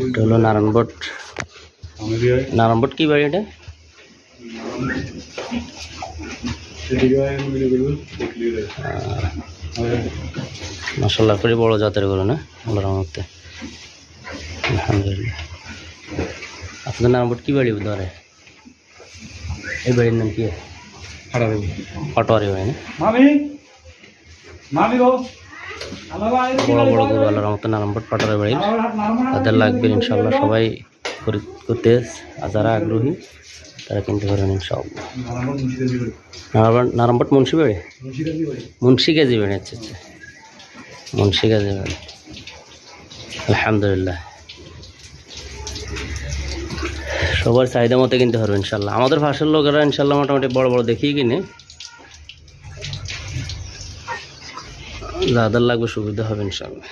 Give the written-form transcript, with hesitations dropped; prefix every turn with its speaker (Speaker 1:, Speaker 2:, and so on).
Speaker 1: এটা হলো নারায়ণবট। নারায়ণবট কি বাড়ি এটা? মাশাআল্লাহ করে বড় জাতের গরু না, আল্লাহর রহমতে আলহামদুলিল্লাহ। আপনার নারায়ণবট কি বাড়ি ধরে? এই বাড়ির নাম কি? পাটোয়ারি বাড়ি না? বড় বড় গরু আল্লাহর রহমতে নারায়ণবট পাটোয়ারি বাড়ি। তাদের লাগবে ইনশাআল্লাহ, সবাই করতে যারা আগ্রহী তারা কিনতে পারেন ইনশাআল্লাহ। নারায়ণবট মুন্সিবাড়ি, মুন্সিগাজী বাড়ি। আচ্ছা আচ্ছা, মুন্সিগাজী বাড়ি। আলহামদুলিল্লাহ, সবার চাহিদা মতো কিনতে পারবে ইনশাল্লাহ। আমাদের ভাষার লোকেরা ইনশাল্লাহ মোটামুটি বড় বড় দেখিয়ে কিনে, যাদের লাগবে সুবিধা হবে ইনশাল্লাহ।